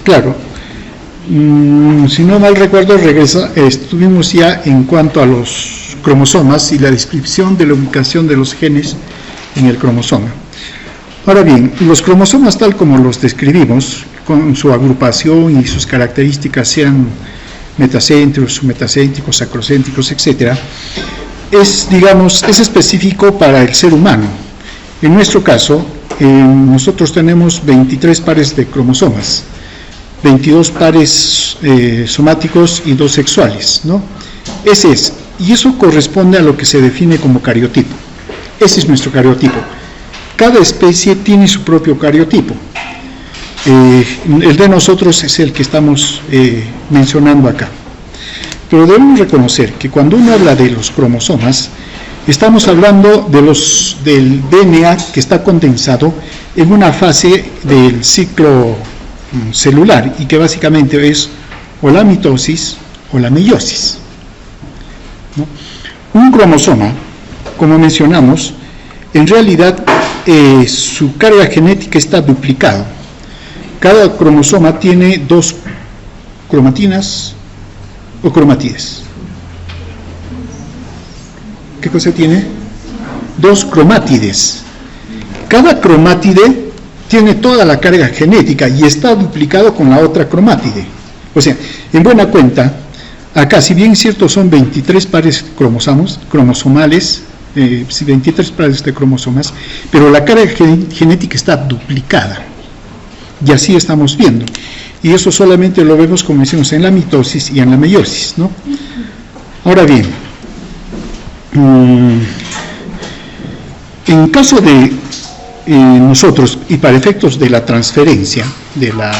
Claro. Si no mal recuerdo, estuvimos ya en cuanto a los cromosomas y la descripción de la ubicación de los genes en el cromosoma. Ahora bien, los cromosomas tal como los describimos, con su agrupación y sus características, sean metacéntricos, submetacéntricos, sacrocéntricos, etc., es específico para el ser humano. En nuestro caso, nosotros tenemos 23 pares de cromosomas, 22 pares somáticos y 2 sexuales, ¿no? Ese es, y eso corresponde a lo que se define como cariotipo. Ese es nuestro cariotipo. Cada especie tiene su propio cariotipo. El de nosotros es el que estamos mencionando acá. Pero debemos reconocer que cuando uno habla de los cromosomas, estamos hablando del DNA que está condensado en una fase del ciclo celular y que básicamente es o la mitosis o la meiosis, ¿no? Un cromosoma, como mencionamos, en realidad su carga genética está duplicado. Cada cromosoma tiene 2 cromatinas o cromátides. ¿Qué cosa tiene? 2 cromátides. Cada cromátide tiene toda la carga genética y está duplicado con la otra cromátide. O sea, en buena cuenta, acá, si bien cierto son 23 pares cromosomales, 23 pares de cromosomas, pero la carga genética está duplicada. Y así estamos viendo. Y eso solamente lo vemos, como decimos, en la mitosis y en la meiosis, ¿no? Ahora bien, en caso de nosotros, y para efectos de la transferencia de la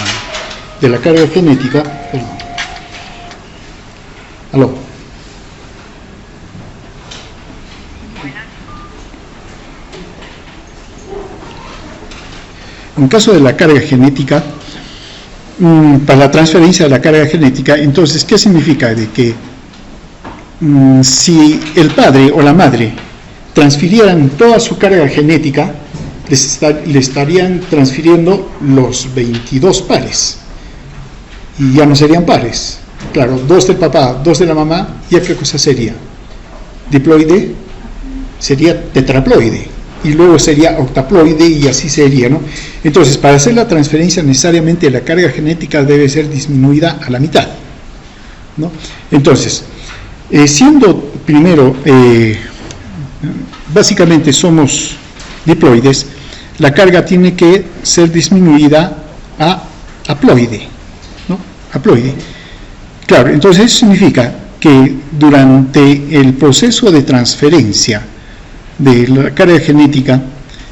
carga genética, en caso de la carga genética, para la transferencia de la carga genética, entonces, ¿qué significa? De que si el padre o la madre transfirieran toda su carga genética, le estarían transfiriendo los 22 pares, y ya no serían pares. Claro, 2 del papá, 2 de la mamá, ¿ya qué cosa sería? Diploide, sería tetraploide, y luego sería octaploide, y así sería, ¿no? Entonces, para hacer la transferencia, necesariamente la carga genética debe ser disminuida a la mitad, ¿no? Entonces, siendo primero, básicamente somos diploides, la carga tiene que ser disminuida a haploide, ¿no? Haploide. Claro, entonces eso significa que durante el proceso de transferencia de la carga genética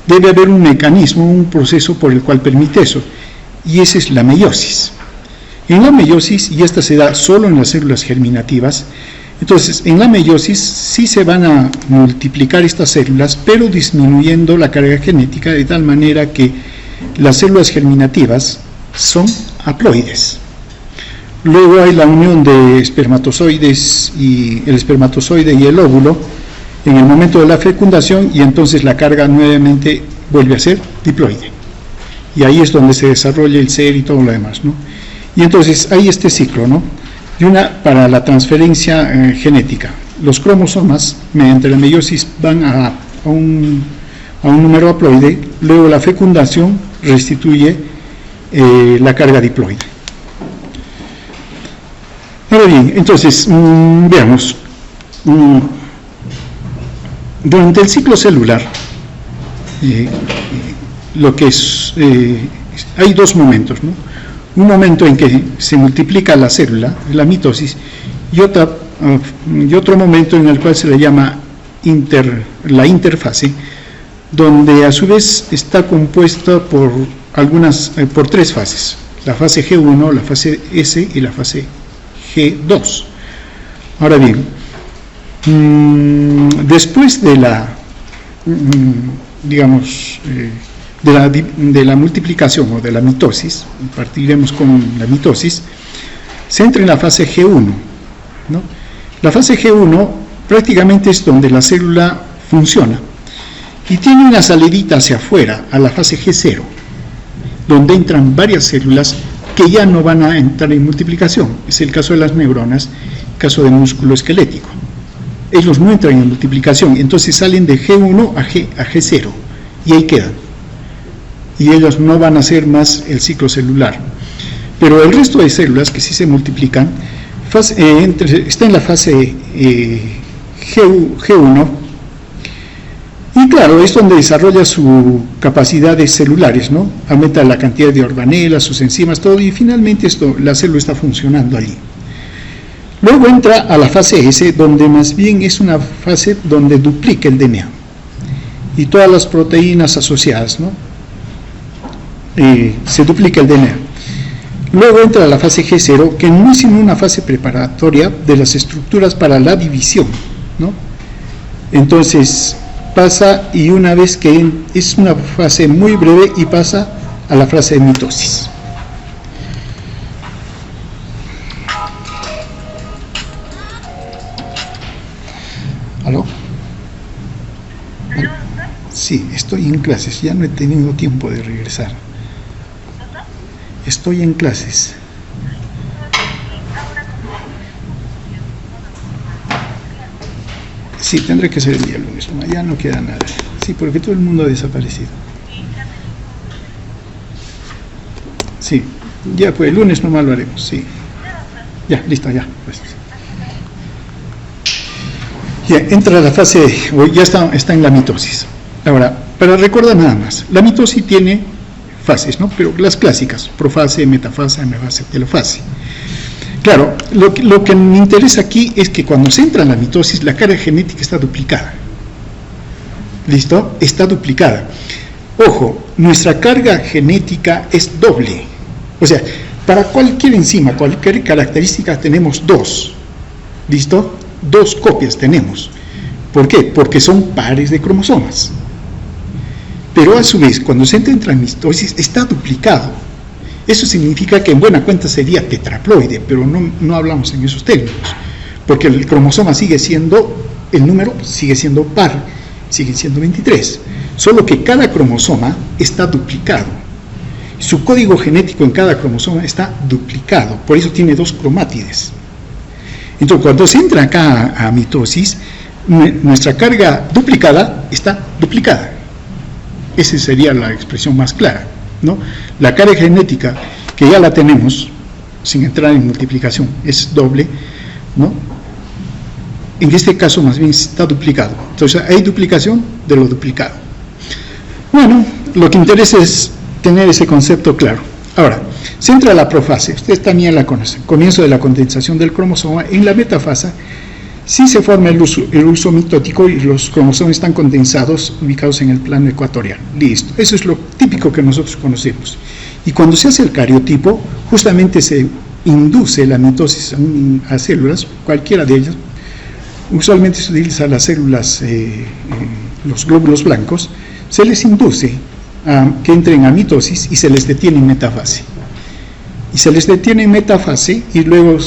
debe haber un mecanismo, un proceso por el cual permite eso, y esa es la meiosis. En la meiosis, y esta se da solo en las células germinativas, entonces en la meiosis sí se van a multiplicar estas células, pero disminuyendo la carga genética de tal manera que las células germinativas son haploides. Luego hay la unión de espermatozoides, y el espermatozoide y el óvulo en el momento de la fecundación, y entonces la carga nuevamente vuelve a ser diploide. Y ahí es donde se desarrolla el ser y todo lo demás, ¿no? Y entonces hay este ciclo, ¿no? Para la transferencia genética. Los cromosomas, mediante la meiosis, van a un número haploide, luego la fecundación restituye la carga diploide. Ahora bien, entonces, veamos. Durante el ciclo celular, lo que es, hay 2 momentos, ¿no? Un momento en que se multiplica la célula, la mitosis, y otro momento en el cual se le llama la interfase, donde a su vez está compuesta por 3 fases: la fase G1, la fase S y la fase G2. Ahora bien, después de la, de la multiplicación o de la mitosis, partiremos con la mitosis, se entra en la fase G1, ¿no? La fase G1 prácticamente es donde la célula funciona y tiene una salidita hacia afuera, a la fase G0. donde entran varias células que ya no van a entrar en multiplicación. Es el caso de las neuronas, el caso del músculo esquelético. Ellos no entran en multiplicación, entonces salen de G1 a G0 y ahí quedan. Y ellos no van a hacer más el ciclo celular. Pero el resto de células que sí se multiplican está en la fase G1, y claro, es donde desarrolla sus capacidades celulares, ¿no? Aumenta la cantidad de organelas, sus enzimas, todo, y finalmente la célula está funcionando allí. Luego entra a la fase S, donde más bien es una fase donde duplica el DNA y todas las proteínas asociadas, ¿no? Se duplica el DNA. Luego entra a la fase G0, que no es sino una fase preparatoria de las estructuras para la división, ¿no? Entonces pasa, y una vez que es una fase muy breve, y pasa a la fase de mitosis. ¿Aló? Sí, estoy en clases, ya no he tenido tiempo de regresar. Estoy en clases. Sí, tendré que ser el día lunes, ya no queda nada. Sí, porque todo el mundo ha desaparecido. Sí, ya pues el lunes nomás lo haremos, sí. Ya, listo, ya. Pues. Ya, entra la fase, ya está en la mitosis. Ahora, para recordar nada más, la mitosis tiene fases, ¿no? Pero las clásicas, profase, metafase, anafase, telofase. Claro, lo que me interesa aquí es que cuando se entra en la mitosis, la carga genética está duplicada. ¿Listo? Está duplicada. Ojo, nuestra carga genética es doble. O sea, para cualquier enzima, cualquier característica, tenemos dos. ¿Listo? Dos copias tenemos. ¿Por qué? Porque son pares de cromosomas. Pero a su vez, cuando se entra en mitosis, está duplicado. Eso significa que en buena cuenta sería tetraploide, pero no hablamos en esos términos, porque el cromosoma sigue siendo, el número sigue siendo par, sigue siendo 23, solo que cada cromosoma está duplicado. Su código genético en cada cromosoma está duplicado, por eso tiene dos cromátides. Entonces, cuando se entra acá a mitosis, nuestra carga duplicada está duplicada. Esa sería la expresión más clara, ¿no? La carga genética, que ya la tenemos, sin entrar en multiplicación, es doble, ¿no? En este caso más bien está duplicado. Entonces hay duplicación de lo duplicado. Bueno, lo que interesa es tener ese concepto claro. Ahora, se entra a la profase, ustedes también la conocen, comienzo de la condensación del cromosoma. En la metafase sí se forma el uso mitótico y los cromosomas están condensados, ubicados en el plano ecuatorial. Listo, eso es lo típico que nosotros conocemos. Y cuando se hace el cariotipo, justamente se induce la mitosis a células, cualquiera de ellas. Usualmente se utiliza las células, los glóbulos blancos, se les induce a que entren a mitosis y se les detiene en metafase. Y se les detiene en metafase y luego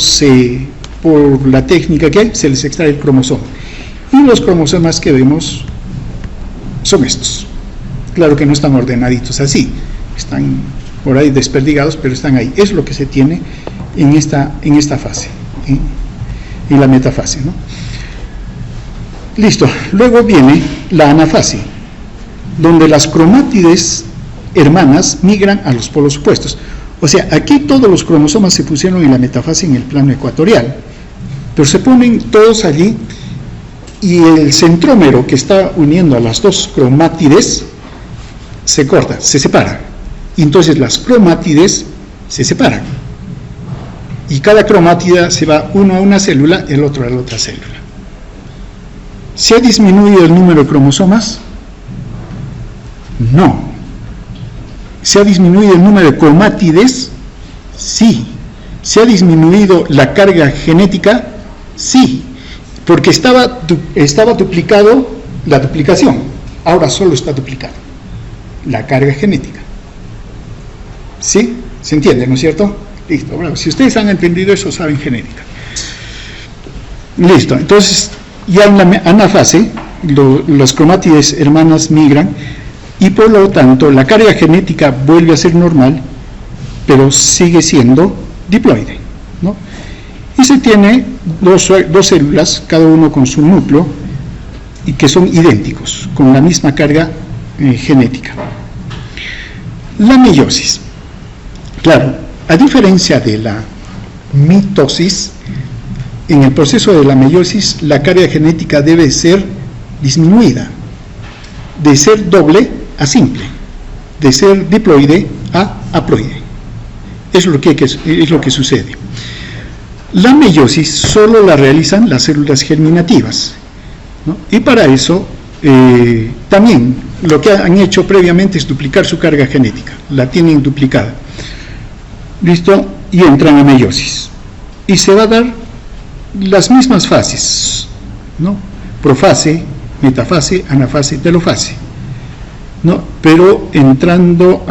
por la técnica que hay, se les extrae el cromosoma. Y los cromosomas que vemos son estos. Claro que no están ordenaditos así, están por ahí desperdigados, pero están ahí. Es lo que se tiene en esta fase, en la metafase, ¿no? Listo. Luego viene la anafase, donde las cromátides hermanas migran a los polos opuestos. O sea, aquí todos los cromosomas se pusieron en la metafase en el plano ecuatorial, pero se ponen todos allí y el centrómero que está uniendo a las dos cromátides se corta, se separa. Y entonces las cromátides se separan. Y cada cromátida se va uno a una célula, el otro a la otra célula. ¿Se ha disminuido el número de cromosomas? No. ¿Se ha disminuido el número de cromátides? Sí. ¿Se ha disminuido la carga genética? Sí. Porque estaba duplicado la duplicación. Ahora solo está duplicado la carga genética. ¿Sí? ¿Se entiende, no es cierto? Listo. Bueno, si ustedes han entendido eso, saben genética. Listo. Entonces, ya en la anafase, las cromátides hermanas migran y por lo tanto la carga genética vuelve a ser normal, pero sigue siendo diploide, ¿no? Y se tiene dos células, cada uno con su núcleo, y que son idénticos, con la misma carga genética. La meiosis. Claro, a diferencia de la mitosis, en el proceso de la meiosis la carga genética debe ser disminuida, de ser doble a simple, de ser diploide a haploide. Es lo que sucede. La meiosis solo la realizan las células germinativas, ¿no? Y para eso también lo que han hecho previamente es duplicar su carga genética, la tienen duplicada, ¿listo? Y entran a meiosis y se va a dar las mismas fases, ¿no? Profase, metafase, anafase, telofase, ¿no? Pero entrando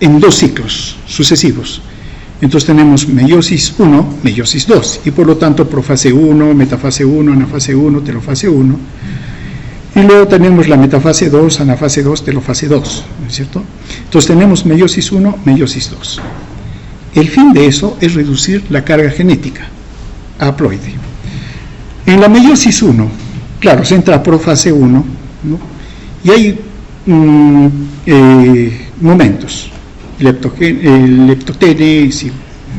en dos ciclos sucesivos. Entonces tenemos meiosis 1, meiosis 2, y por lo tanto profase 1, metafase 1, anafase 1, telofase 1, y luego tenemos la metafase 2, anafase 2, telofase 2, ¿no es cierto? Entonces tenemos meiosis 1, meiosis 2. El fin de eso es reducir la carga genética a haploide. En la meiosis 1, claro, se entra a profase 1, ¿no? Y hay momentos, leptotene,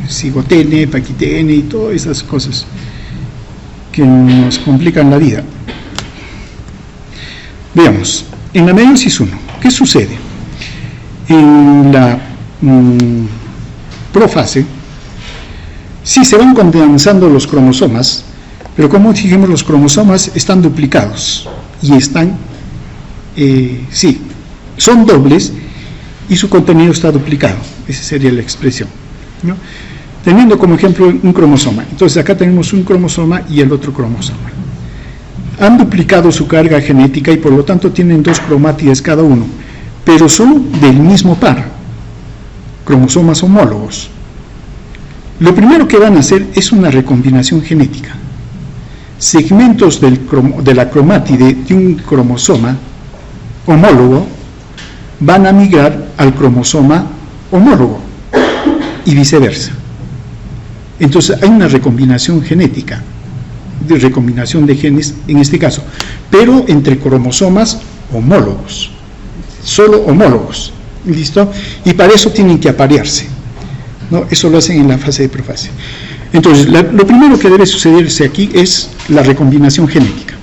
cigotene, paquitene y todas esas cosas que nos complican la vida. Veamos, en la meiosis 1, ¿qué sucede? En la profase, sí se van condensando los cromosomas, pero como dijimos, los cromosomas están duplicados y están, sí, son dobles y su contenido está duplicado. Esa sería la expresión, ¿no? Teniendo como ejemplo un cromosoma. Entonces acá tenemos un cromosoma y el otro cromosoma. Han duplicado su carga genética y por lo tanto tienen dos cromátides cada uno, pero son del mismo par, cromosomas homólogos. Lo primero que van a hacer es una recombinación genética. Segmentos de la cromátide de un cromosoma homólogo van a migrar al cromosoma homólogo y viceversa. Entonces hay una recombinación genética, de recombinación de genes en este caso, pero entre cromosomas homólogos, solo homólogos, ¿listo? Y para eso tienen que aparearse, ¿no? Eso lo hacen en la fase de profase. Entonces, lo primero que debe sucederse aquí es la recombinación genética.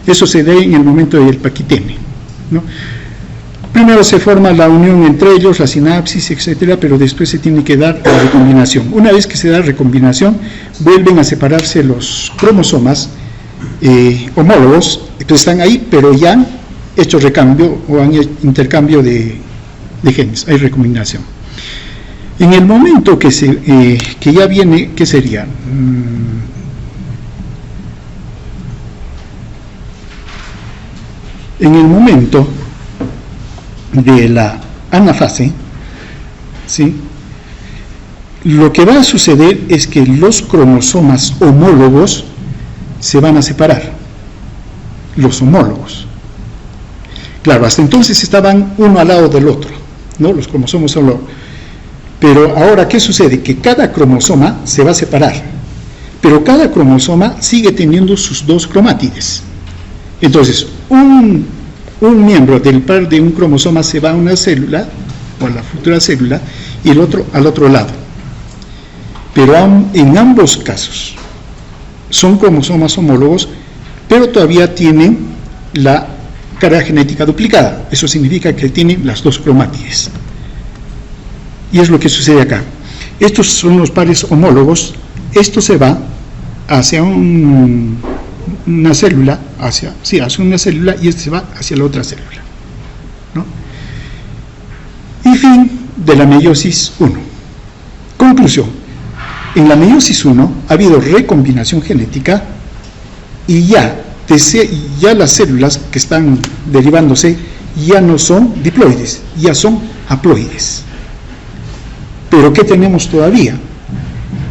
Eso se da en el momento del paquitene, ¿no? Primero se forma la unión entre ellos, la sinapsis, etcétera, pero después se tiene que dar la recombinación. Una vez que se da recombinación, vuelven a separarse los cromosomas homólogos, entonces están ahí, pero ya han hecho recambio o han hecho intercambio de genes, hay recombinación. En el momento que ya viene, ¿qué sería? En el momento de la anafase, ¿sí? Lo que va a suceder es que los cromosomas homólogos se van a separar, los homólogos. Claro, hasta entonces estaban uno al lado del otro, ¿no? Los cromosomas homólogos. Pero ahora, ¿qué sucede? Que cada cromosoma se va a separar, pero cada cromosoma sigue teniendo sus dos cromátides. Entonces, un miembro del par de un cromosoma se va a una célula, o a la futura célula, y el otro al otro lado. Pero en ambos casos son cromosomas homólogos, pero todavía tienen la carga genética duplicada. Eso significa que tienen las dos cromátides. Y es lo que sucede acá. Estos son los pares homólogos. Esto se va hacia una célula, hacia una célula, y este se va hacia la otra célula, ¿no? Y fin de la meiosis 1. Conclusión: en la meiosis 1 ha habido recombinación genética y ya las células que están derivándose ya no son diploides, ya son haploides. Pero ¿qué tenemos todavía?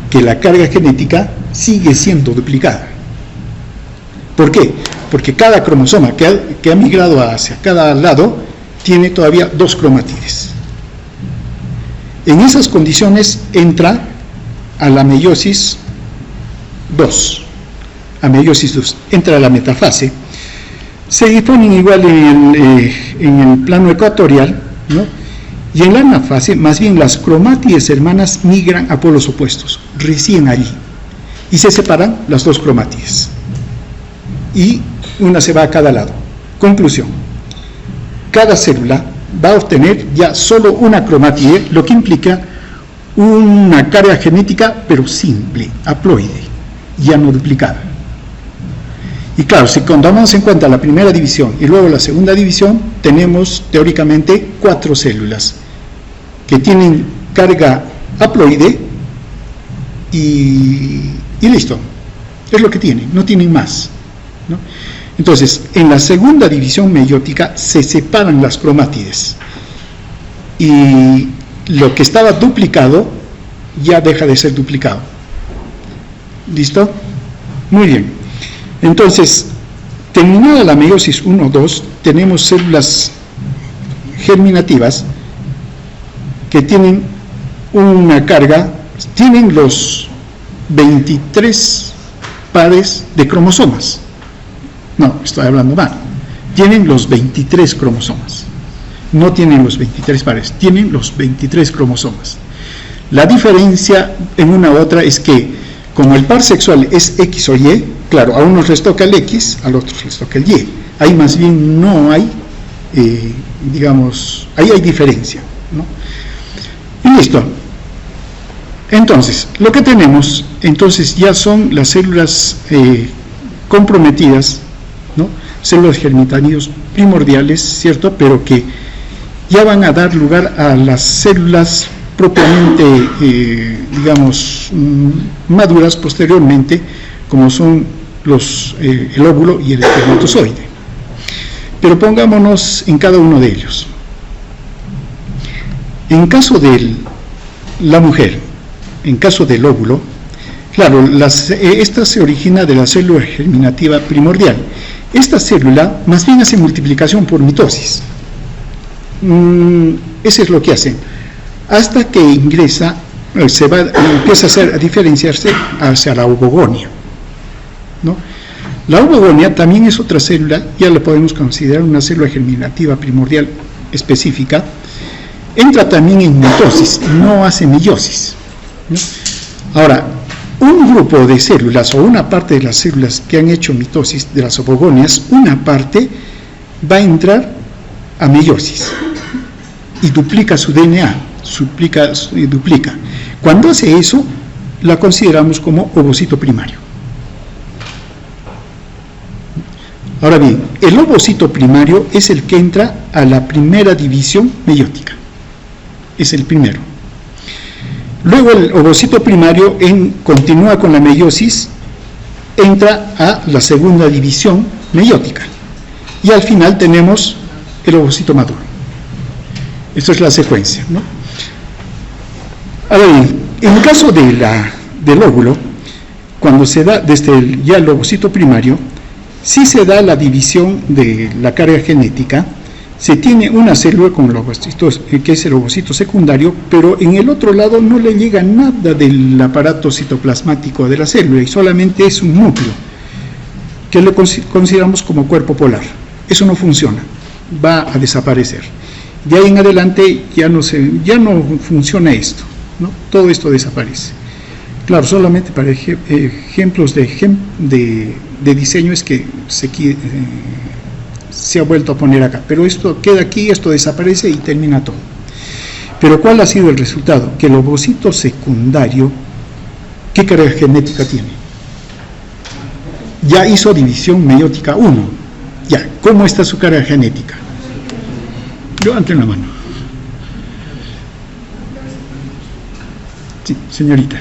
Que la carga genética sigue siendo duplicada. ¿Por qué? Porque cada cromosoma que ha migrado hacia cada lado tiene todavía 2 cromátides. En esas condiciones entra a la meiosis 2. A meiosis 2. Entra a la metafase. Se disponen igual en el plano ecuatorial, ¿no? Y en la anafase, más bien las cromátides hermanas migran a polos opuestos, recién allí. Y se separan las 2 cromátides. Y una se va a cada lado. Conclusión. Cada célula va a obtener ya solo una cromátide, lo que implica una carga genética, pero simple, haploide, ya no duplicada. Y claro, si tomamos en cuenta la primera división y luego la segunda división, tenemos teóricamente 4 células que tienen carga haploide y listo. Es lo que tienen, no tienen más, ¿no? Entonces, en la segunda división meiótica se separan las cromátides y lo que estaba duplicado ya deja de ser duplicado. ¿Listo? Muy bien. Entonces, terminada la meiosis 1-2, tenemos células germinativas que tienen una carga, tienen los 23 pares de cromosomas. No, estoy hablando mal. Tienen los 23 cromosomas. No tienen los 23 pares, tienen los 23 cromosomas. La diferencia en una u otra es que, como el par sexual es X o Y, claro, a unos les toca el X, a los otros les toca el Y. Ahí más bien no hay, digamos, ahí hay diferencia, ¿no? Y listo. Entonces, lo que tenemos, entonces ya son las células comprometidas, ¿no? Células germinativas primordiales, ¿cierto? Pero que ya van a dar lugar a las células propiamente, digamos, maduras posteriormente, como son el óvulo y el espermatozoide. Pero pongámonos en cada uno de ellos. En caso de la mujer, en caso del óvulo, claro, esta se origina de la célula germinativa primordial. Esta célula más bien hace multiplicación por mitosis. Eso es lo que hace. Hasta que ingresa, empieza a diferenciarse hacia la ovogonia, ¿no? La ovogonia también es otra célula, ya la podemos considerar una célula germinativa primordial específica. Entra también en mitosis, no hace meiosis, ¿no? Ahora, un grupo de células o una parte de las células que han hecho mitosis de las ovogonias, una parte va a entrar a meiosis y duplica su DNA, duplica. Cuando hace eso, la consideramos como ovocito primario. Ahora bien, el ovocito primario es el que entra a la primera división meiótica. Es el primero. Luego el ovocito primario continúa con la meiosis, entra a la segunda división meiótica. Y al final tenemos el ovocito maduro. Esto es la secuencia, ¿no? Ahora bien, en el caso del óvulo, cuando se da desde el ovocito primario, sí se da la división de la carga genética. Se tiene una célula con el ovocito, que es el ovocito secundario, pero en el otro lado no le llega nada del aparato citoplasmático de la célula y solamente es un núcleo que lo consideramos como cuerpo polar. Eso no funciona, va a desaparecer. De ahí en adelante ya no funciona esto, ¿no? Todo esto desaparece. Claro, solamente para ejemplos de diseño es que se ha vuelto a poner acá, pero esto queda aquí, esto desaparece y termina todo. Pero ¿cuál ha sido el resultado? Que el ovocito secundario, ¿qué carga genética tiene? Ya hizo división meiótica 1. Ya, ¿cómo está su carga genética? Levanten la mano. Sí, señorita.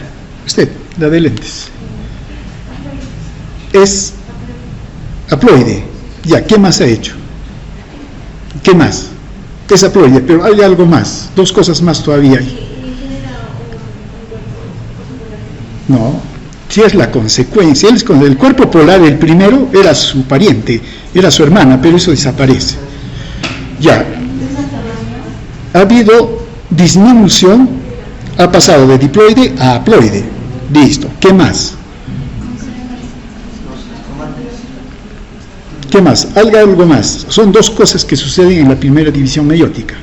Usted, la de lentes. Es haploide. Ya, ¿qué más ha hecho? ¿Qué más? Es haploide, pero hay algo más. 2 cosas más todavía hay. No, si es la consecuencia. El cuerpo polar, el primero, era su pariente, era su hermana, pero eso desaparece. Ya, ha habido disminución, ha pasado de diploide a haploide. Listo. ¿Qué más? ¿Qué más? Algo más. Son dos cosas que suceden en la primera división meiótica.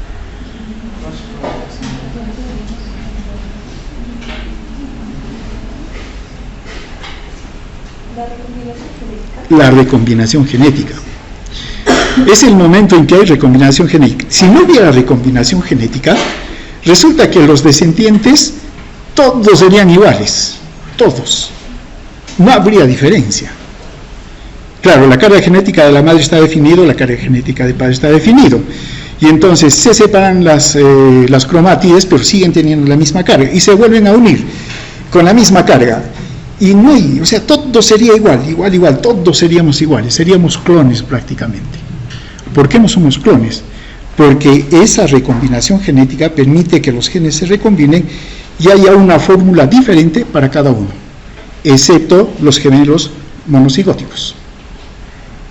La recombinación genética. Es el momento en que hay recombinación genética. Si no hubiera recombinación genética, resulta que los descendientes todos serían iguales, todos. No habría diferencia. Claro, la carga genética de la madre está definido, la carga genética del padre está definido. Y entonces se separan las cromátides, pero siguen teniendo la misma carga y se vuelven a unir con la misma carga. Y no hay, o sea, todo sería igual, todos seríamos iguales, seríamos clones prácticamente. ¿Por qué no somos clones? Porque esa recombinación genética permite que los genes se recombinen y haya una fórmula diferente para cada uno, excepto los gemelos monocigóticos.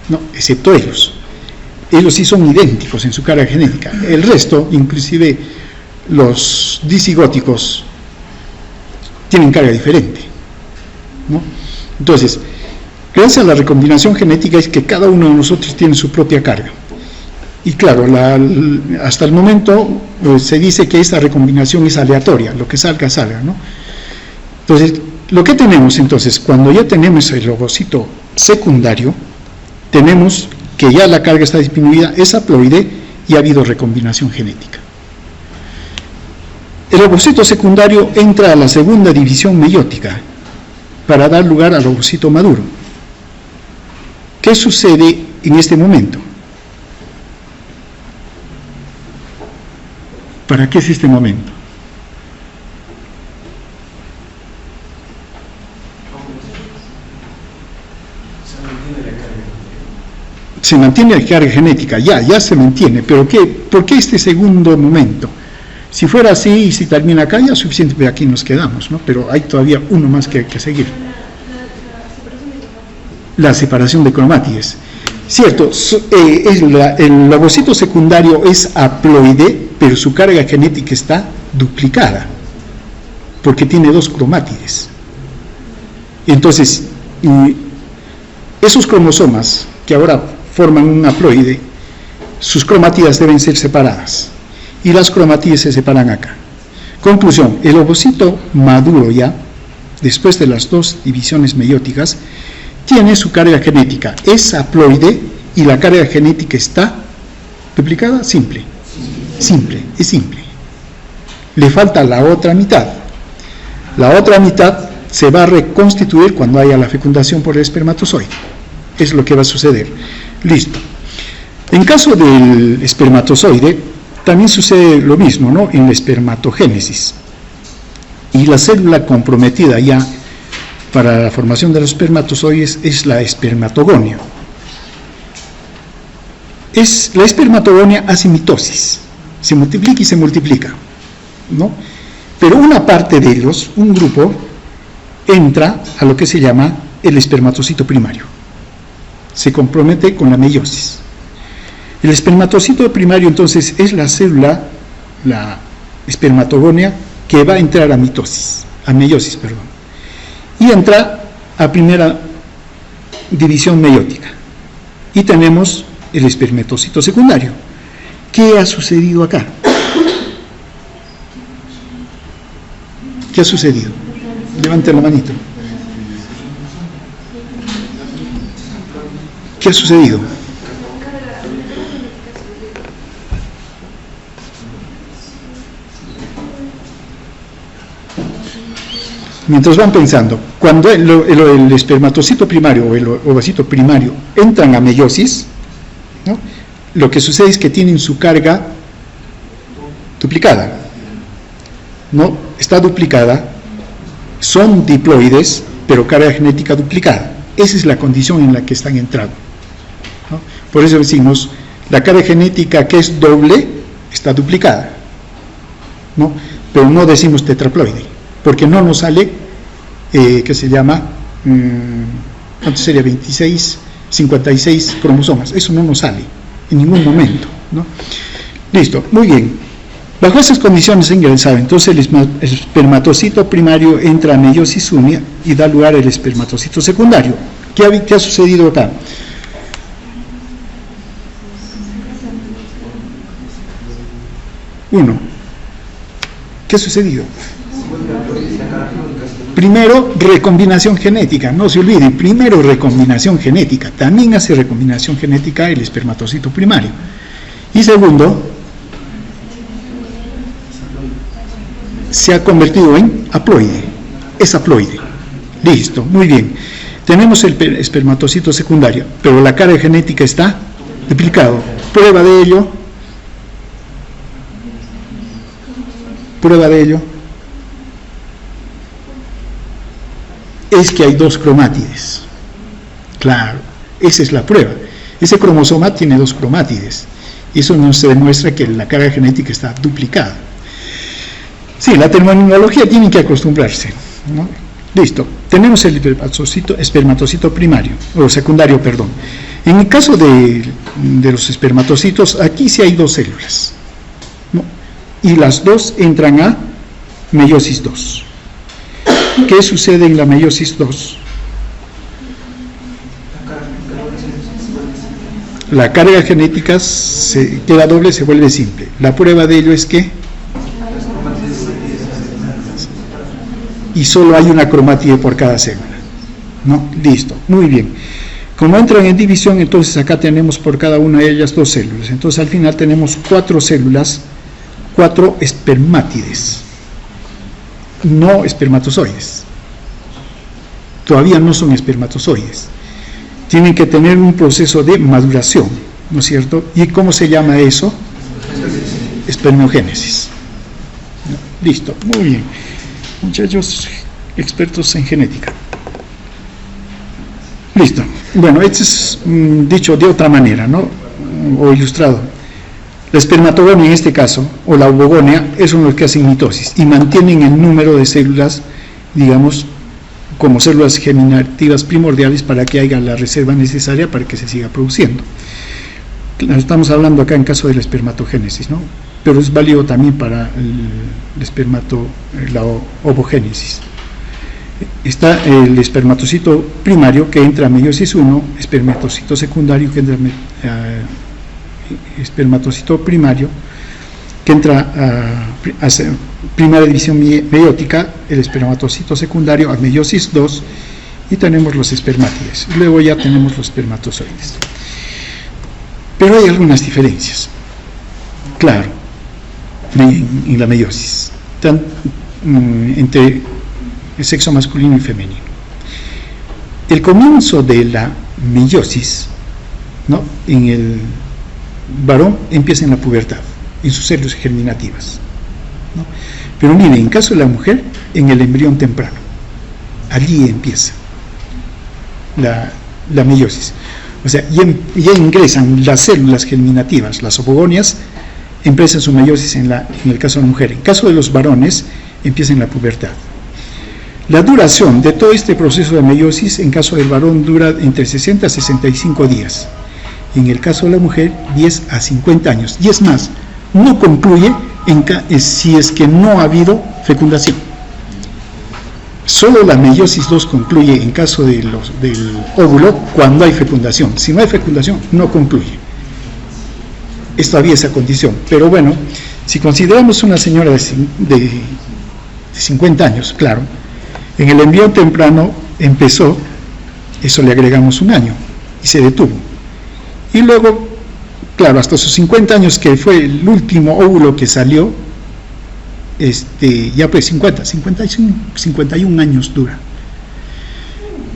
No, excepto ellos. Ellos sí son idénticos en su carga genética. El resto, inclusive los disigóticos, tienen carga diferente, ¿no? Entonces, gracias a la recombinación genética es que cada uno de nosotros tiene su propia carga. Y claro, hasta el momento se dice que esta recombinación es aleatoria, lo que salga, salga, ¿no? Entonces, lo que tenemos entonces, cuando ya tenemos el ovocito secundario, tenemos que ya la carga está disminuida, es haploide y ha habido recombinación genética. El ovocito secundario entra a la segunda división meiótica para dar lugar al ovocito maduro. ¿Qué sucede en este momento? ¿Para qué es este momento? Se mantiene la carga genética, ya se mantiene, pero ¿por qué este segundo momento? Si fuera así y si termina acá, ya es suficiente, pero aquí nos quedamos, ¿no? Pero hay todavía uno más que seguir. La separación de cromátides. Cierto, el ovocito secundario es haploide, pero su carga genética está duplicada, porque tiene dos cromátides. Entonces, esos cromosomas que ahora forman un haploide, sus cromátidas deben ser separadas, y las cromátides se separan acá. Conclusión, el ovocito maduro ya, después de las dos divisiones meióticas, tiene su carga genética, es haploide y la carga genética está duplicada, simple, es simple. Le falta la otra mitad. La otra mitad se va a reconstituir cuando haya la fecundación por el espermatozoide. Es lo que va a suceder. Listo. En caso del espermatozoide, también sucede lo mismo, ¿no? En la espermatogénesis. Y la célula comprometida ya para la formación de los espermatozoides es la espermatogonia. La espermatogonia hace mitosis, se multiplica y se multiplica, ¿no? Pero una parte de ellos, un grupo, entra a lo que se llama el espermatocito primario. Se compromete con la meiosis. El espermatocito primario entonces es la célula, la espermatogonia, que va a entrar a meiosis, y entra a primera división meiótica. Y tenemos el espermatocito secundario. ¿Qué ha sucedido acá? ¿Qué ha sucedido? Levante la manito. ¿Qué ha sucedido? Mientras van pensando, cuando el espermatocito primario o el ovocito primario entran a meiosis, ¿no? Lo que sucede es que tienen su carga duplicada, ¿no? Está duplicada, son diploides, pero carga genética duplicada. Esa es la condición en la que están entrando, ¿no? Por eso decimos, la carga genética que es doble está duplicada, ¿no? Pero no decimos tetraploide, porque no nos sale, que se llama, ¿cuánto sería? 26, 56 cromosomas. Eso no nos sale en ningún momento, ¿no? Listo, muy bien. Bajo esas condiciones ingresado, entonces el espermatocito primario entra a meiosis única y da lugar al espermatocito secundario. ¿Qué ha sucedido acá? Uno, ¿qué ha sucedido? Primero, recombinación genética, no se olviden, primero recombinación genética, también hace recombinación genética el espermatocito primario. Y segundo, se ha convertido en haploide, es haploide. Listo, muy bien. Tenemos el espermatocito secundario, pero la carga genética está duplicado. Prueba de ello es que hay dos cromátides. Claro, esa es la prueba. Ese cromosoma tiene dos cromátides. Eso nos demuestra que la carga genética está duplicada. Sí, la terminología tiene que acostumbrarse, ¿no? Listo, tenemos el espermatocito primario, o secundario, perdón. En el caso de los espermatocitos, aquí sí hay dos células, ¿no? Y las dos entran a meiosis 2. ¿Qué sucede en la meiosis 2? La carga genética queda doble, se vuelve simple. La prueba de ello es que y solo hay una cromátide por cada célula, ¿no? Listo, muy bien. Como entran en división, entonces acá tenemos por cada una de ellas dos células. Entonces al final tenemos 4 células, 4 espermátides, no espermatozoides. Todavía no son espermatozoides. Tienen que tener un proceso de maduración, ¿no es cierto? ¿Y cómo se llama eso? Espermogénesis. Listo, muy bien. Muchachos expertos en genética. Listo. Bueno, esto es dicho de otra manera, ¿no? O ilustrado. La espermatogonia en este caso, o la ovogonia, son los que hacen mitosis y mantienen el número de células, digamos, como células germinativas primordiales para que haya la reserva necesaria para que se siga produciendo. Estamos hablando acá en caso de la espermatogénesis, ¿no? Pero es válido también para la ovogénesis. Está el espermatocito primario que entra a meiosis 1, espermatocito secundario que entra a espermatocito primario que entra a primera división meiótica, el espermatocito secundario a meiosis 2 y tenemos los espermátides. Luego ya tenemos los espermatozoides. Pero hay algunas diferencias, claro, en la meiosis, entre el sexo masculino y femenino. El comienzo de la meiosis, ¿no?, en el varón empieza en la pubertad, en sus células germinativas, ¿no? Pero miren, en caso de la mujer, en el embrión temprano, allí empieza la meiosis. O sea, ya ingresan las células germinativas, las ovogonias, empiezan su meiosis en el caso de la mujer. En caso de los varones, empieza en la pubertad. La duración de todo este proceso de meiosis, en caso del varón, dura entre 60 a 65 días. En el caso de la mujer, 10 a 50 años. Y es más, no concluye si es que no ha habido fecundación. Solo la meiosis 2 concluye en caso del óvulo cuando hay fecundación. Si no hay fecundación, no concluye. Es todavía esa condición. Pero bueno, si consideramos una señora de 50 años, claro, en el embrión temprano empezó, eso le agregamos un año y se detuvo. Y luego, claro, hasta sus 50 años, que fue el último óvulo que salió, ya pues 51 años dura.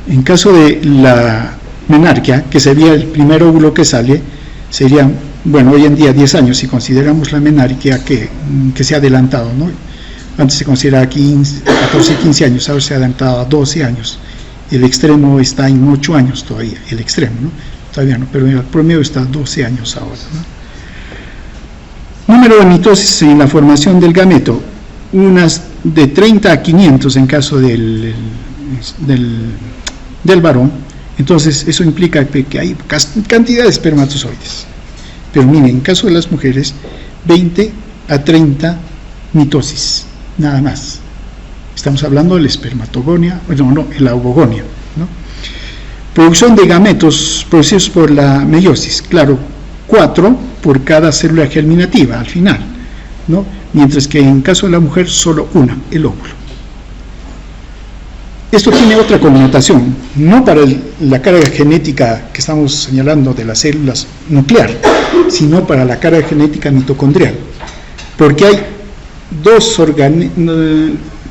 En caso de la menarquia, que sería el primer óvulo que sale, serían, bueno, hoy en día 10 años, si consideramos la menarquia que se ha adelantado, ¿no? Antes se consideraba 14, 15 años, ahora se ha adelantado a 12 años. El extremo está en 8 años todavía, el extremo, ¿no? Todavía no, pero el promedio está a 12 años ahora, ¿no? Número de mitosis en la formación del gameto, unas de 30 a 500 en caso del varón. Entonces eso implica que hay cantidad de espermatozoides. Pero miren, en caso de las mujeres, 20 a 30 mitosis, nada más. Estamos hablando de la espermatogonia, la ovogonia, ¿no? Producción de gametos producidos por la meiosis, claro, 4 por cada célula germinativa al final, ¿no? Mientras que en caso de la mujer solo una, el óvulo. Esto tiene otra connotación, no para la carga genética que estamos señalando de las células nuclear, sino para la carga genética mitocondrial, porque hay dos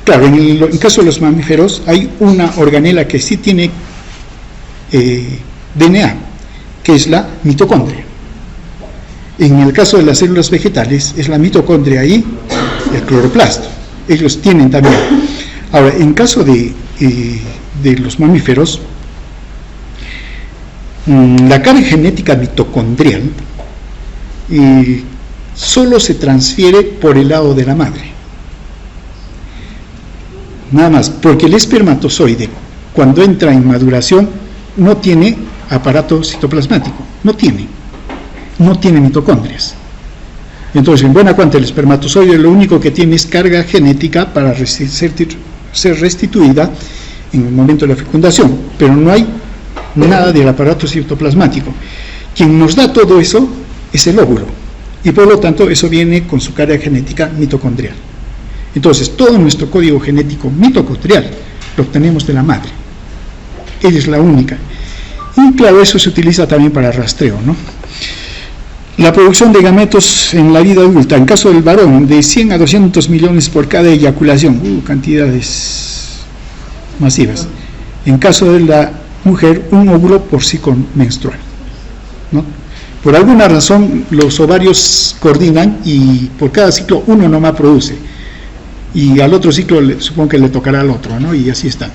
claro, en caso de los mamíferos hay una organela que sí tiene DNA, que es la mitocondria. En el caso de las células vegetales es la mitocondria y el cloroplasto, ellos tienen también. Ahora, en caso de los mamíferos, la carga genética mitocondrial solo se transfiere por el lado de la madre. Nada más, porque el espermatozoide, cuando entra en maduración, no tiene aparato citoplasmático, no tiene mitocondrias. Entonces, en buena cuenta, el espermatozoide lo único que tiene es carga genética para ser restituida en el momento de la fecundación, pero no hay nada del aparato citoplasmático. Quien nos da todo eso es el óvulo, y por lo tanto eso viene con su carga genética mitocondrial. Entonces, todo nuestro código genético mitocondrial lo obtenemos de la madre. Ella es la única. Y claro, eso se utiliza también para rastreo, ¿no? La producción de gametos en la vida adulta, en caso del varón, de 100 a 200 millones por cada eyaculación, cantidades masivas. En caso de la mujer, un óvulo por ciclo menstrual, ¿no? Por alguna razón, los ovarios coordinan y por cada ciclo uno nomás produce. Y al otro ciclo supongo que le tocará al otro, ¿no? Y así está.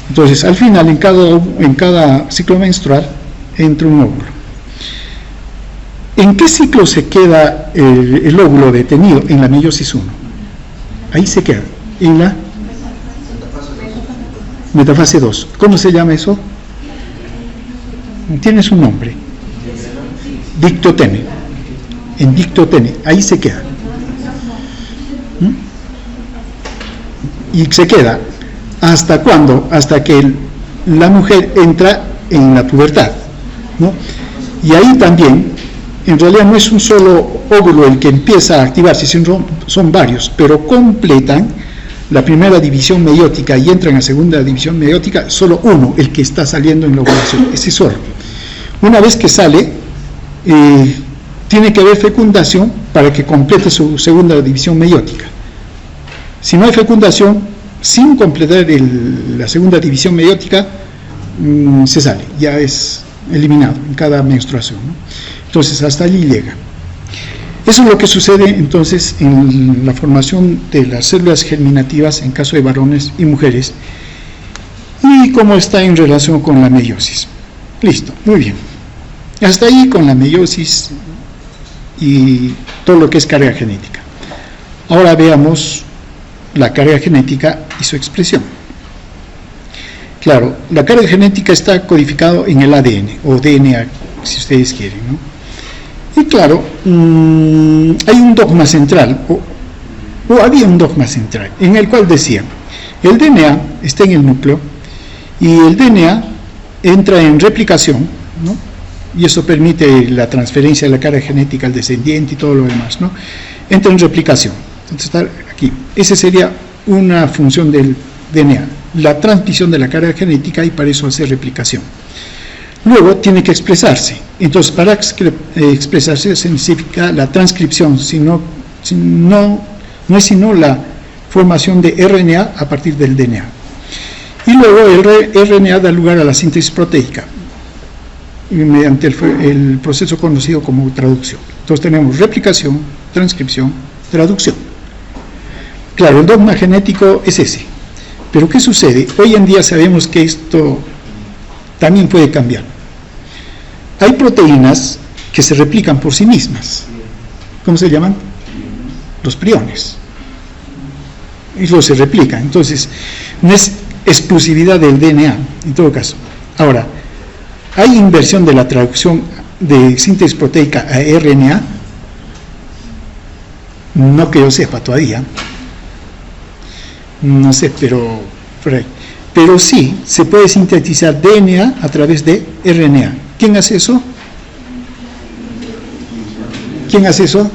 Entonces, al final, en cada ciclo menstrual, entra un óvulo. ¿En qué ciclo se queda el óvulo detenido? En la meiosis 1. Ahí se queda. En la metafase 2. ¿Cómo se llama eso? Tiene su nombre. Dictotene. En dictotene. Ahí se queda. Y se queda. ¿Hasta cuándo? Hasta que la mujer entra en la pubertad, ¿no? Y ahí también, en realidad no es un solo óvulo el que empieza a activarse, sino son varios, pero completan la primera división meiótica y entran a segunda división meiótica, solo uno, el que está saliendo en la ovulación, ese solo. Una vez que sale, tiene que haber fecundación para que complete su segunda división meiótica. Si no hay fecundación, sin completar la segunda división meiótica, se sale, ya es eliminado en cada menstruación, ¿no? Entonces, hasta allí llega. Eso es lo que sucede entonces en la formación de las células germinativas en caso de varones y mujeres, y cómo está en relación con la meiosis. Listo, muy bien. Hasta ahí con la meiosis y todo lo que es carga genética. Ahora veamos la carga genética y su expresión. Claro, la carga genética está codificado en el ADN o DNA, si ustedes quieren, ¿no? Y claro, hay un dogma central, o había un dogma central, en el cual decía, el DNA está en el núcleo y el DNA entra en replicación, ¿no? Y eso permite la transferencia de la carga genética al descendiente y todo lo demás, ¿no? Entra en replicación. Entonces está aquí. Esa sería una función del DNA, la transmisión de la carga genética, y para eso hace replicación. Luego tiene que expresarse. Entonces, para expresarse se necesita la transcripción, no es sino la formación de RNA a partir del DNA. Y luego el RNA da lugar a la síntesis proteica, mediante el proceso conocido como traducción. Entonces tenemos replicación, transcripción, traducción. Claro, el dogma genético es ese. Pero ¿qué sucede? Hoy en día sabemos que esto también puede cambiar. Hay proteínas que se replican por sí mismas. ¿Cómo se llaman? Los priones. Y luego se replican. Entonces, no es exclusividad del DNA, en todo caso. Ahora, ¿hay inversión de la traducción de síntesis proteica a RNA? No que yo sepa todavía. No sé, pero por ahí. Pero sí, se puede sintetizar DNA a través de RNA. ¿Quién hace eso? ¿Quién hace eso?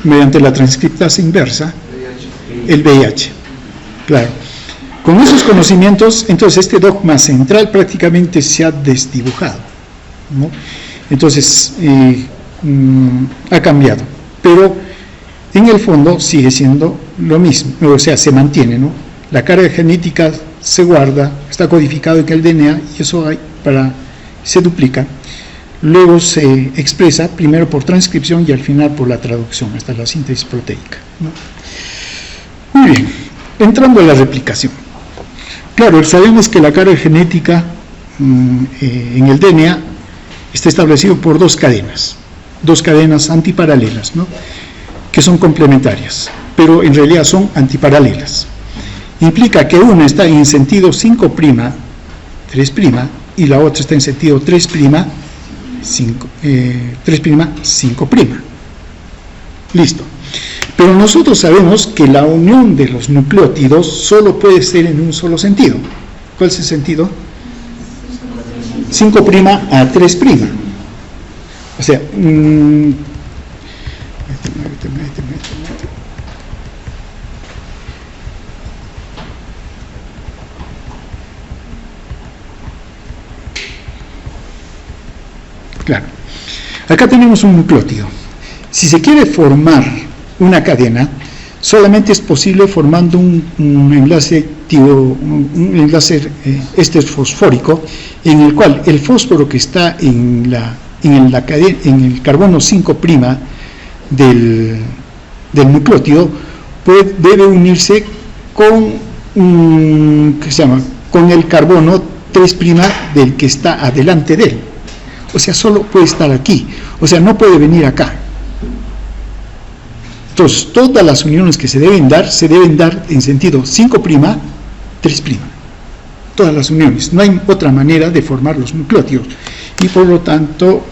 Mediante la transcriptasa inversa, el VIH. Claro. Con esos conocimientos, entonces este dogma central prácticamente se ha desdibujado, ¿no? Entonces, ha cambiado. Pero en el fondo sigue siendo lo mismo, o sea, se mantiene, ¿no? La carga genética se guarda, está codificado en el DNA y eso se duplica. Luego se expresa primero por transcripción y al final por la traducción, hasta la síntesis proteica, ¿no? Muy bien, entrando a la replicación. Claro, sabemos que la carga genética en el DNA está establecido por dos cadenas antiparalelas, ¿no? Que son complementarias, pero en realidad son antiparalelas. Implica que una está en sentido 5', 3', y la otra está en sentido 3', 5'. Listo. Pero nosotros sabemos que la unión de los nucleótidos solo puede ser en un solo sentido. ¿Cuál es el sentido? 5' a 3'. O sea, claro. Acá tenemos un nucleótido. Si se quiere formar una cadena, solamente es posible formando un enlace fosfórico, en el cual el fósforo que está en el carbono 5' del nucleótido debe unirse con el carbono 3' del que está adelante de él. O sea, solo puede estar aquí, o sea, no puede venir acá. Entonces, todas las uniones que se deben dar en sentido 5', 3'. Todas las uniones. No hay otra manera de formar los nucleótidos. Y por lo tanto,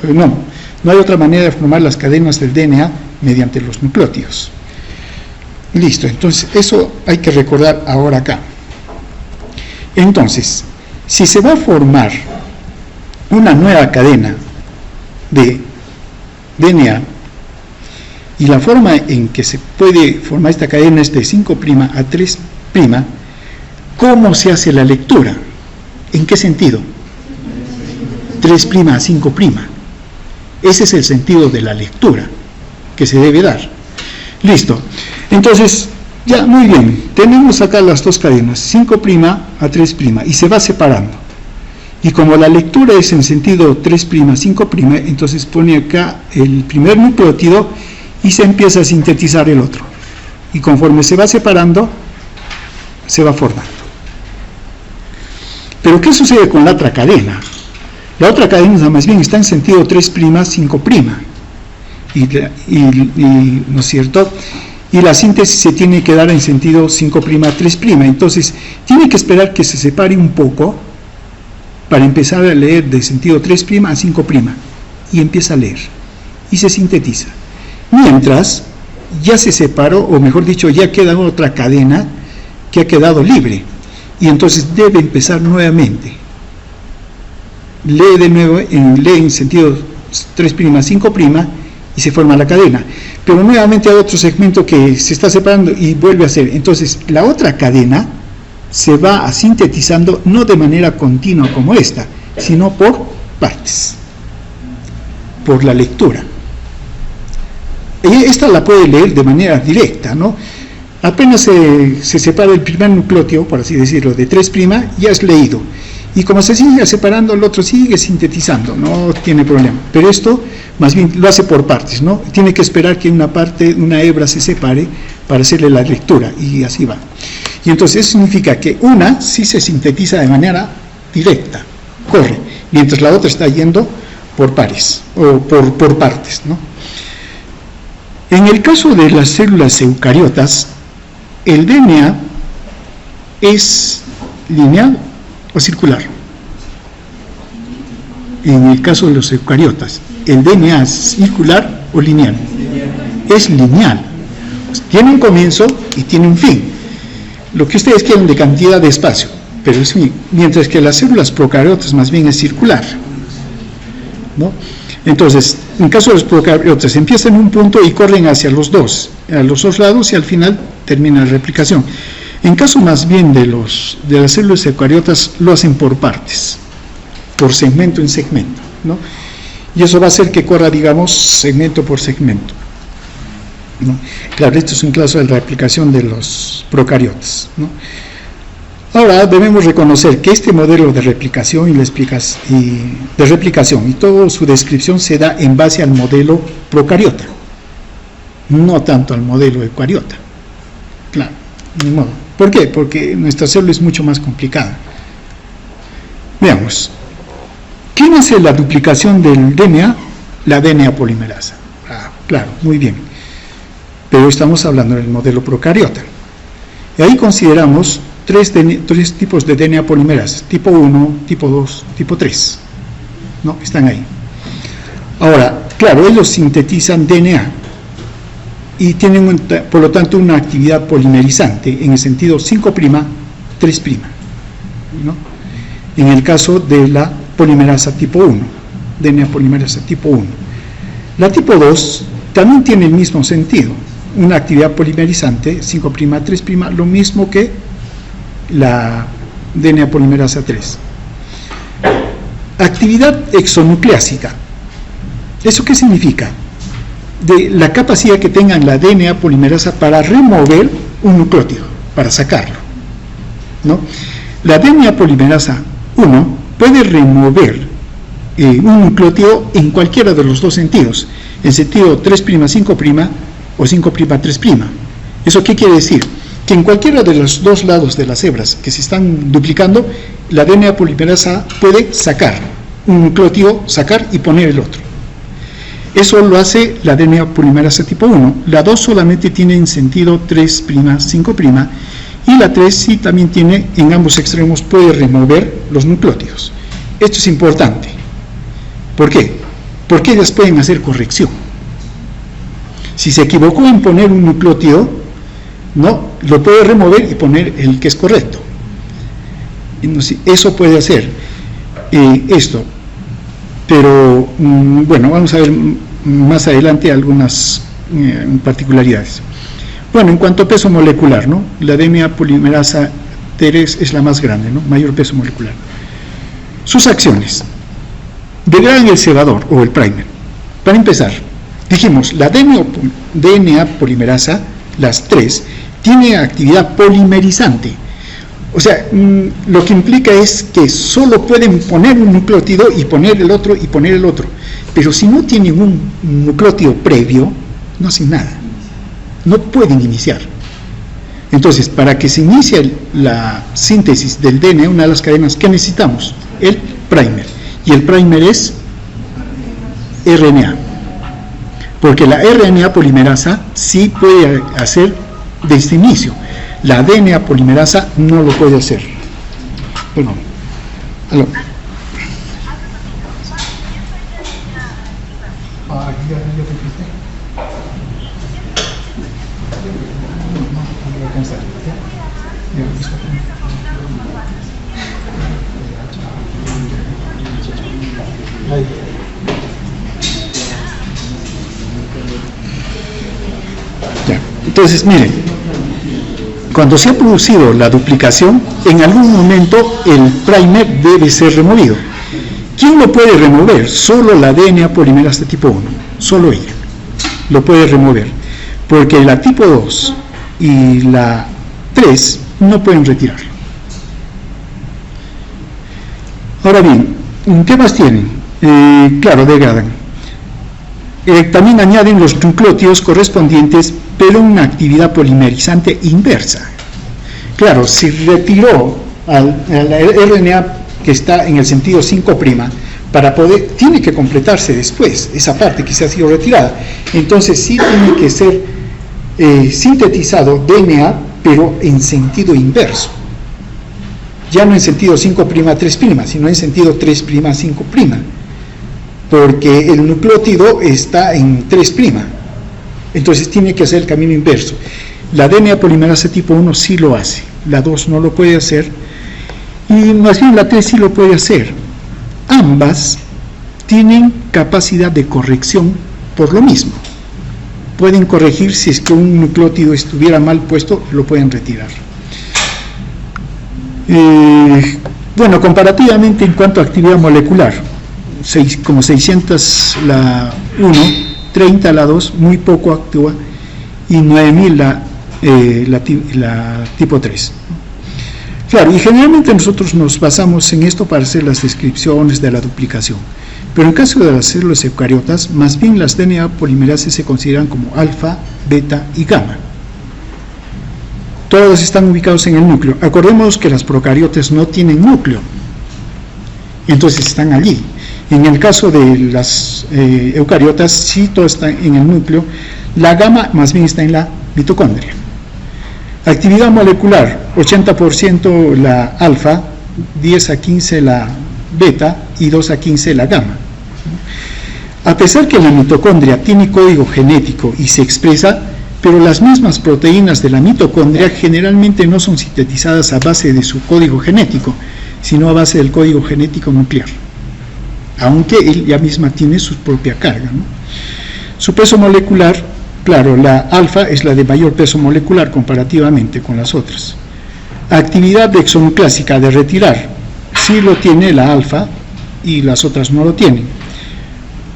no hay otra manera de formar las cadenas del DNA mediante los nucleótidos. Listo, entonces eso hay que recordar ahora acá. Entonces, si se va a formar una nueva cadena de DNA, y la forma en que se puede formar esta cadena es de 5' a 3', ¿cómo se hace la lectura? ¿En qué sentido? 3' a 5'. Ese es el sentido de la lectura que se debe dar. Listo. Entonces, ya, muy bien. Tenemos acá las dos cadenas, 5' a 3', y se va separando. Y como la lectura es en sentido 3', 5', entonces pone acá el primer nucleótido y se empieza a sintetizar el otro. Y conforme se va separando, se va formando. Pero ¿qué sucede con la otra cadena? La otra cadena más bien está en sentido 3', 5'. ¿No es cierto? Y la síntesis se tiene que dar en sentido 5', 3'. Entonces, tiene que esperar que se separe un poco para empezar a leer de sentido 3' a 5'. Y empieza a leer. Y se sintetiza. Mientras, ya se separó, o mejor dicho, ya queda otra cadena que ha quedado libre. Y entonces debe empezar nuevamente. Lee de nuevo, lee en sentido 3', 5', y se forma la cadena. Pero nuevamente hay otro segmento que se está separando y vuelve a hacer. Entonces, la otra cadena se va sintetizando no de manera continua como esta, sino por partes, por la lectura. Esta la puede leer de manera directa, ¿no? Apenas se separa el primer nucleótido, por así decirlo, de 3', ya es leído. Y como se sigue separando, el otro sigue sintetizando, no tiene problema. Pero esto, más bien, lo hace por partes, ¿no? Tiene que esperar que una hebra se separe para hacerle la lectura, y así va. Y entonces eso significa que una sí se sintetiza de manera directa, corre, mientras la otra está yendo por pares, o por partes, ¿no? En el caso de las células eucariotas, el DNA es lineal o circular. En el caso de los eucariotas, ¿el DNA es circular o lineal? es lineal. Tiene un comienzo y tiene un fin. Lo que ustedes quieren de cantidad de espacio, pero es fin. Mientras que las células procariotas más bien es circular, ¿no? Entonces, en caso de los procariotas, empiezan en un punto y corren hacia los dos lados y al final termina la replicación. En caso más bien de las células eucariotas, lo hacen por partes, por segmento en segmento, ¿no? Y eso va a hacer que corra, digamos, segmento por segmento, ¿no? Claro, esto es un caso de la replicación de los procariotas, ¿no? Ahora debemos reconocer que este modelo de replicación y toda su descripción se da en base al modelo procariota, no tanto al modelo eucariota. Claro, ni modo. ¿Por qué? Porque nuestra célula es mucho más complicada. Veamos. ¿Quién hace la duplicación del DNA? La DNA polimerasa. Claro, muy bien. Pero estamos hablando del modelo procariota. Y ahí consideramos tres tipos de DNA polimerasa, tipo 1, tipo 2, tipo 3. ¿No? Están ahí. Ahora, claro, ellos sintetizan DNA y tienen, por lo tanto, una actividad polimerizante en el sentido 5', 3', ¿no? En el caso de la polimerasa tipo 1, DNA polimerasa tipo 1. La tipo 2 también tiene el mismo sentido, una actividad polimerizante 5', 3', lo mismo que la DNA polimerasa 3. Actividad exonucleásica. ¿Eso qué significa? De la capacidad que tenga la DNA polimerasa para remover un nucleótido, para sacarlo, ¿no? La DNA polimerasa 1 puede remover un nucleótido en cualquiera de los dos sentidos, en sentido 3', 5' o 5', 3'. ¿Eso qué quiere decir? Que en cualquiera de los dos lados de las hebras que se están duplicando, la DNA polimerasa puede sacar un nucleótido, sacar y poner el otro. Eso lo hace la DNA polimerasa tipo 1. La 2 solamente tiene en sentido 3', 5', y la 3 sí también tiene, en ambos extremos puede remover los nucleótidos. Esto es importante. ¿Por qué? Porque ellas pueden hacer corrección. Si se equivocó en poner un nucleótido, no, lo puede remover y poner el que es correcto. Entonces, eso puede hacer esto. Pero, bueno, vamos a ver más adelante algunas particularidades. Bueno, en cuanto a peso molecular, ¿no? La DNA polimerasa T3 es la más grande, ¿no? Mayor peso molecular. Sus acciones. Degradan el cebador o el primer. Para empezar, dijimos, la DNA polimerasa, las 3, tiene actividad polimerizante. O sea, lo que implica es que solo pueden poner un nucleótido y poner el otro y poner el otro. Pero si no tienen un nucleótido previo, no hacen nada. No pueden iniciar. Entonces, para que se inicie la síntesis del DNA, una de las cadenas, ¿qué necesitamos? El primer. Y el primer es RNA. Porque la RNA polimerasa sí puede hacer desde inicio. La DNA polimerasa no lo puede hacer. Bueno, aló. Ya. Entonces, miren, cuando se ha producido la duplicación, en algún momento el primer debe ser removido. ¿Quién lo puede remover? Solo la DNA polimerasa tipo 1, solo ella lo puede remover, porque la tipo 2 y la 3 no pueden retirarlo. Ahora bien, ¿qué más tienen? Claro, degradan. También añaden los nucleótidos correspondientes, pero una actividad polimerizante inversa. Claro, si retiró a la RNA que está en el sentido 5', para poder, tiene que completarse después esa parte que se ha sido retirada. Entonces sí tiene que ser sintetizado DNA, pero en sentido inverso. Ya no en sentido 5', 3', sino en sentido 3', 5', porque el nucleótido está en 3'. Entonces tiene que hacer el camino inverso. La DNA polimerasa tipo 1 sí lo hace, la 2 no lo puede hacer, y más bien la 3 sí lo puede hacer. Ambas tienen capacidad de corrección por lo mismo. Pueden corregir si es que un nucleótido estuviera mal puesto, lo pueden retirar. Bueno, comparativamente en cuanto a actividad molecular, como 600 la 1, 30 la 2, muy poco actúa, y 9000 la tipo 3. Claro, y generalmente nosotros nos basamos en esto para hacer las descripciones de la duplicación. Pero en caso de las células eucariotas, más bien las DNA polimerases se consideran como alfa, beta y gamma. Todos están ubicados en el núcleo. Acordemos que las procariotas no tienen núcleo, entonces están allí. En el caso de las eucariotas, sí, todo está en el núcleo. La gamma más bien está en la mitocondria. Actividad molecular, 80% la alfa, 10 a 15 la beta y 2 a 15 la gamma. A pesar que la mitocondria tiene código genético y se expresa, pero las mismas proteínas de la mitocondria generalmente no son sintetizadas a base de su código genético, sino a base del código genético nuclear, aunque ella misma tiene su propia carga, ¿no? Su peso molecular, claro, la alfa es la de mayor peso molecular comparativamente con las otras. Actividad exonuclásica de retirar, sí lo tiene la alfa y las otras no lo tienen.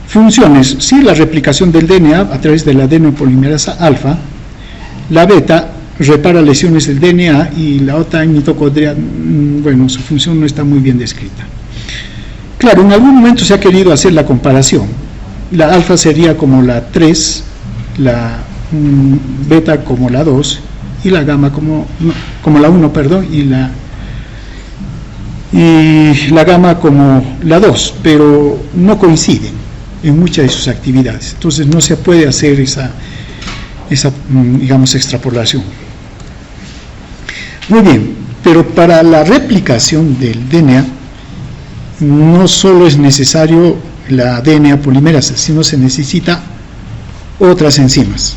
Funciones, sí, la replicación del DNA a través de la adenopolimerasa alfa. La beta repara lesiones del DNA y la otra en mitocondria, bueno, su función no está muy bien descrita. Claro, en algún momento se ha querido hacer la comparación. La alfa sería como la 3, la beta como la 2 y la gamma como la 1, perdón, y la gamma como la 2, pero no coinciden en muchas de sus actividades. Entonces no se puede hacer esa digamos, extrapolación. Muy bien, pero para la replicación del DNA no solo es necesario la DNA polimerasa, sino se necesita otras enzimas.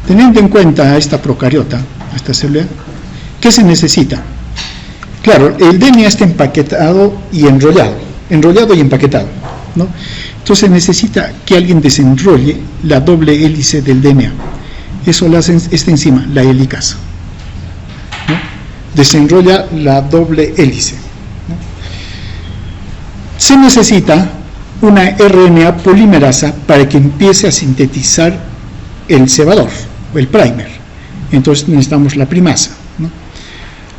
Teniendo en cuenta a esta procariota, a esta célula, ¿qué se necesita? Claro, el DNA está empaquetado y enrollado y empaquetado, ¿no? Entonces necesita que alguien desenrolle la doble hélice del DNA. Eso lo hace esta enzima, la helicasa, ¿no? Desenrolla la doble hélice, ¿no? Se necesita una RNA polimerasa para que empiece a sintetizar el cebador, o el primer. Entonces necesitamos la primasa, ¿no?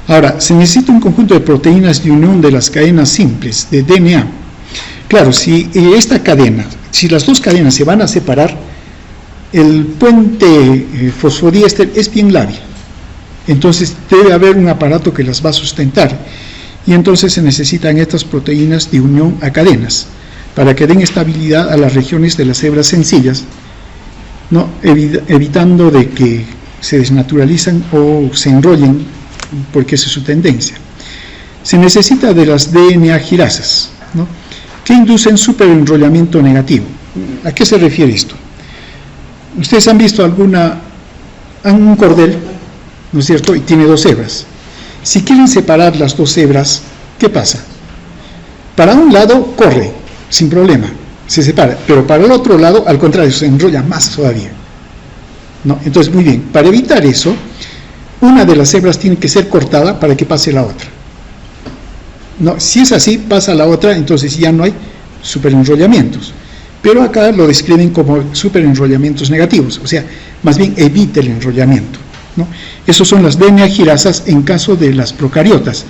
Ahora, se necesita un conjunto de proteínas de unión de las cadenas simples de DNA. Claro, si las dos cadenas se van a separar, el puente fosfodiéster es bien lábil. Entonces debe haber un aparato que las va a sustentar. Y entonces se necesitan estas proteínas de unión a cadenas para que den estabilidad a las regiones de las hebras sencillas, ¿no? Evitando de que se desnaturalizan o se enrollen, porque esa es su tendencia. Se necesita de las DNA girasas, ¿no? Que inducen superenrollamiento negativo. ¿A qué se refiere esto? Ustedes han visto un cordel, ¿no es cierto? Y tiene dos hebras. Si quieren separar las dos hebras, ¿qué pasa? Para un lado corre, sin problema, se separa, pero para el otro lado, al contrario, se enrolla más todavía, ¿no? Entonces, muy bien, para evitar eso, una de las hebras tiene que ser cortada para que pase la otra. No, si es así, pasa la otra, entonces ya no hay superenrollamientos. Pero acá lo describen como superenrollamientos negativos, o sea, más bien evita el enrollamiento, ¿no? Esos son las DNA girasas en caso de las procariotas.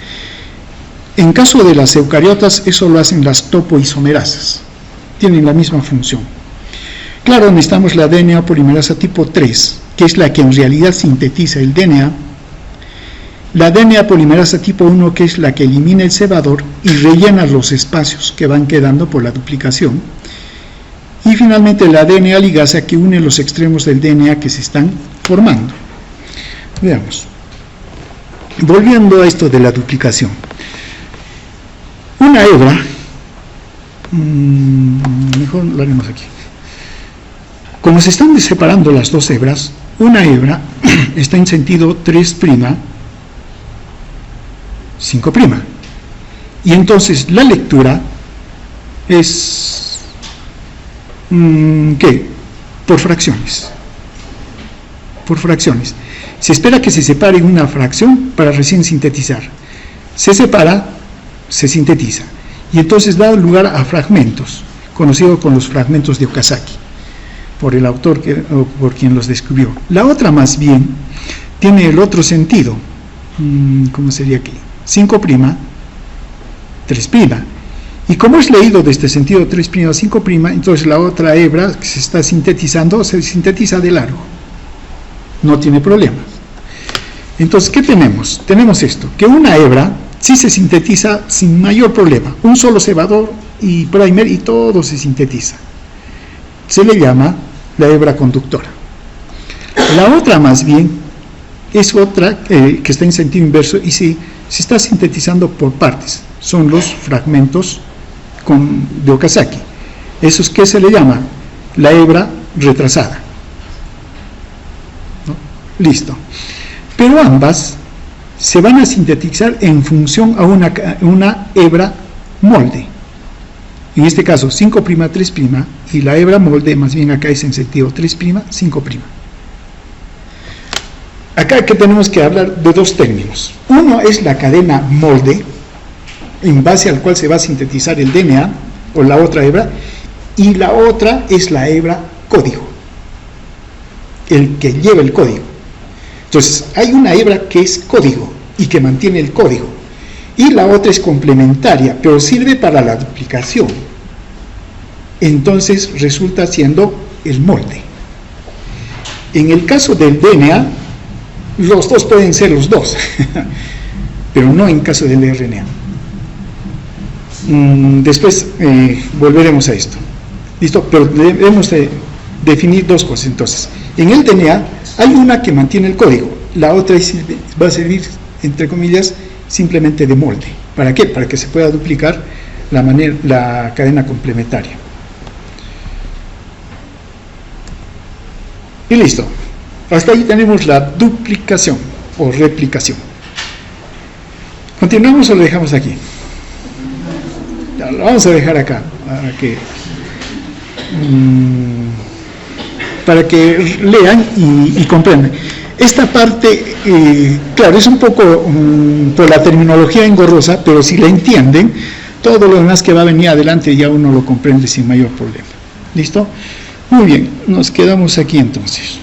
En caso de las eucariotas, eso lo hacen las topoisomerasas, tienen la misma función. Claro, necesitamos la DNA polimerasa tipo 3, que es la que en realidad sintetiza el DNA. La DNA polimerasa tipo 1, que es la que elimina el cebador y rellena los espacios que van quedando por la duplicación. Y finalmente la DNA ligasa, que une los extremos del DNA que se están formando. Veamos. Volviendo a esto de la duplicación. Una hebra, mejor lo haremos aquí. Como se están separando las dos hebras, una hebra está en sentido 3', 5'. Y entonces la lectura es, ¿qué? Por fracciones. Por fracciones. Se espera que se separe una fracción para recién sintetizar. Se separa, se sintetiza. Y entonces da lugar a fragmentos, conocidos como los fragmentos de Okazaki, por el autor o por quien los descubrió. La otra más bien tiene el otro sentido. ¿Cómo sería aquí? 5', 3'. Y como es leído desde sentido 3', 5', entonces la otra hebra que se está sintetizando se sintetiza de largo. No tiene problema. Entonces, ¿qué tenemos? Tenemos esto, que una hebra sí se sintetiza sin mayor problema. Un solo cebador y primer y todo se sintetiza. Se le llama la hebra conductora. La otra más bien es otra que está en sentido inverso y se está sintetizando por partes. Son los fragmentos de Okazaki. Eso es que se le llama la hebra retrasada. ¿No? Listo. Pero ambas se van a sintetizar en función a una hebra molde. En este caso 5', 3', y la hebra molde más bien acá es en sentido 3', 5'. Acá que tenemos que hablar de dos términos. Uno es la cadena molde, en base al cual se va a sintetizar el DNA, o la otra hebra, y la otra es la hebra código, el que lleva el código. Entonces, hay una hebra que es código, y que mantiene el código, y la otra es complementaria, pero sirve para la duplicación. Entonces, resulta siendo el molde. En el caso del DNA, los dos pueden ser los dos, pero no en caso del RNA. Después volveremos a esto. ¿Listo? Pero debemos definir dos cosas. Entonces, en el DNA hay una que mantiene el código, la otra va a servir, entre comillas, simplemente de molde. ¿Para qué? Para que se pueda duplicar la cadena complementaria. Y listo. Hasta ahí tenemos la duplicación o replicación. ¿Continuamos o lo dejamos aquí? Ya, lo vamos a dejar acá para que lean y comprendan. Esta parte, claro, es un poco por la terminología engorrosa, pero si la entienden, todo lo demás que va a venir adelante ya uno lo comprende sin mayor problema. ¿Listo? Muy bien, nos quedamos aquí entonces.